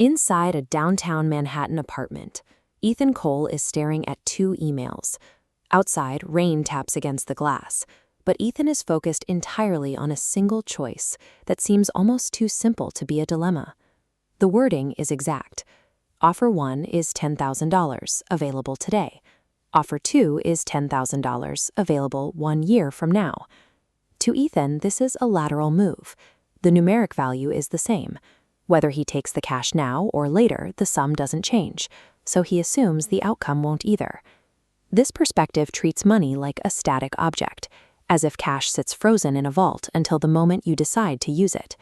Inside a downtown Manhattan apartment, Ethan Cole is staring at two emails. Outside, rain taps against the glass, but Ethan is focused entirely on a single choice that seems almost too simple to be a dilemma. The wording is exact. Offer 1 is $10,000, available today. Offer 2 is $10,000, available 1 year from now. To Ethan, this is a lateral move. The numeric value is the same. Whether he takes the cash now or later, the sum doesn't change, so he assumes the outcome won't either. This perspective treats money like a static object, as if cash sits frozen in a vault until the moment you decide to use it.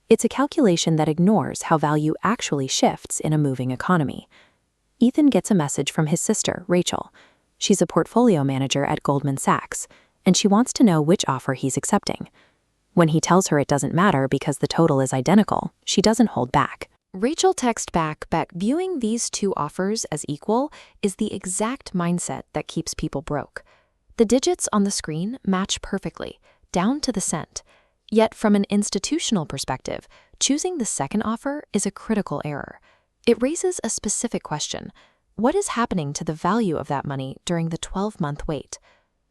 It's a calculation that ignores how value actually shifts in a moving economy. Ethan gets a message from his sister, Rachel. She's a portfolio manager at Goldman Sachs, and she wants to know which offer he's accepting. When he tells her it doesn't matter because the total is identical, she doesn't hold back. Rachel texts back that viewing these two offers as equal is the exact mindset that keeps people broke. The digits on the screen match perfectly, down to the cent. Yet from an institutional perspective, choosing the second offer is a critical error. It raises a specific question. What is happening to the value of that money during the 12-month wait?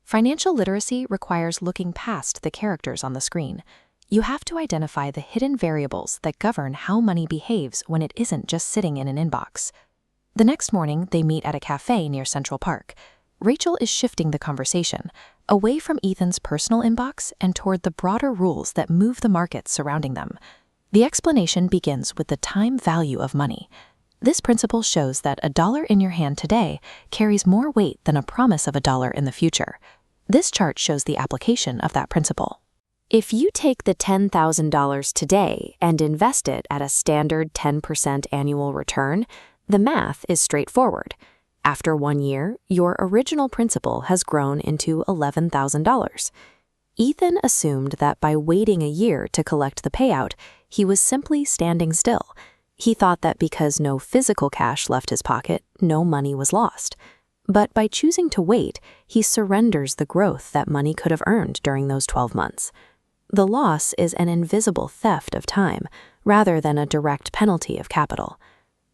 Financial literacy requires looking past the characters on the screen. You have to identify the hidden variables that govern how money behaves when it isn't just sitting in an inbox. The next morning, they meet at a cafe near Central Park. Rachel is shifting the conversation away from Ethan's personal inbox and toward the broader rules that move the markets surrounding them. The explanation begins with the time value of money. This principle shows that a dollar in your hand today carries more weight than a promise of a dollar in the future. This chart shows the application of that principle. If you take the $10,000 today and invest it at a standard 10% annual return, the math is straightforward. After 1 year, your original principal has grown into $11,000. Ethan assumed that by waiting a year to collect the payout, he was simply standing still. He thought that because no physical cash left his pocket, no money was lost. But by choosing to wait, he surrenders the growth that money could have earned during those 12 months. The loss is an invisible theft of time, rather than a direct penalty of capital.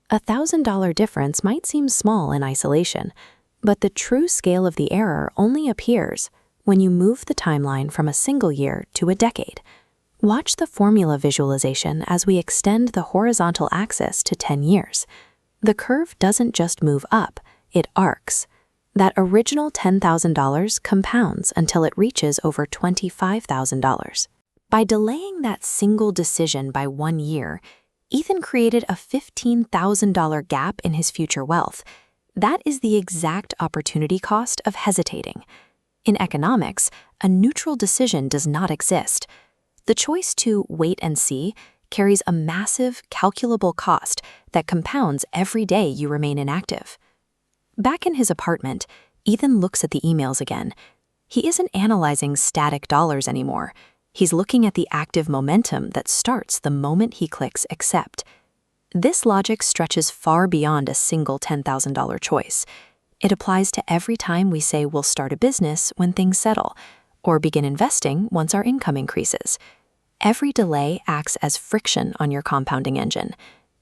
A $1,000 difference might seem small in isolation, but the true scale of the error only appears when you move the timeline from a single year to a decade. Watch the formula visualization as we extend the horizontal axis to 10 years. The curve doesn't just move up, it arcs. That original $10,000 compounds until it reaches over $25,000. By delaying that single decision by 1 year, Ethan created a $15,000 gap in his future wealth. That is the exact opportunity cost of hesitating. In economics, a neutral decision does not exist. The choice to wait and see carries a massive, calculable cost that compounds every day you remain inactive. Back in his apartment, Ethan looks at the emails again. He isn't analyzing static dollars anymore. He's looking at the active momentum that starts the moment he clicks accept. This logic stretches far beyond a single $10,000 choice. It applies to every time we say we'll start a business when things settle, or begin investing once our income increases. Every delay acts as friction on your compounding engine.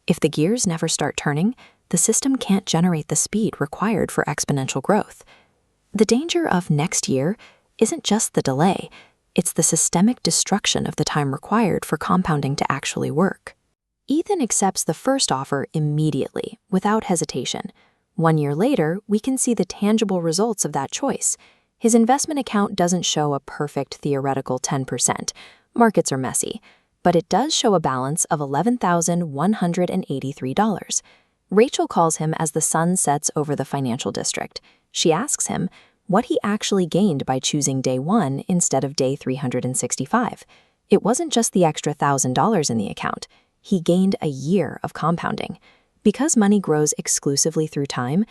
If the gears never start turning, the system can't generate the speed required for exponential growth. The danger of next year isn't just the delay, it's the systemic destruction of the time required for compounding to actually work. Ethan accepts the first offer immediately, without hesitation. 1 year later, we can see the tangible results of that choice. His investment account doesn't show a perfect theoretical 10%. Markets are messy, but it does show a balance of $11,183. Rachel calls him as the sun sets over the financial district. She asks him what he actually gained by choosing day 1 instead of day 365. It wasn't just the extra $1,000 in the account. He gained a year of compounding. Because money grows exclusively through time,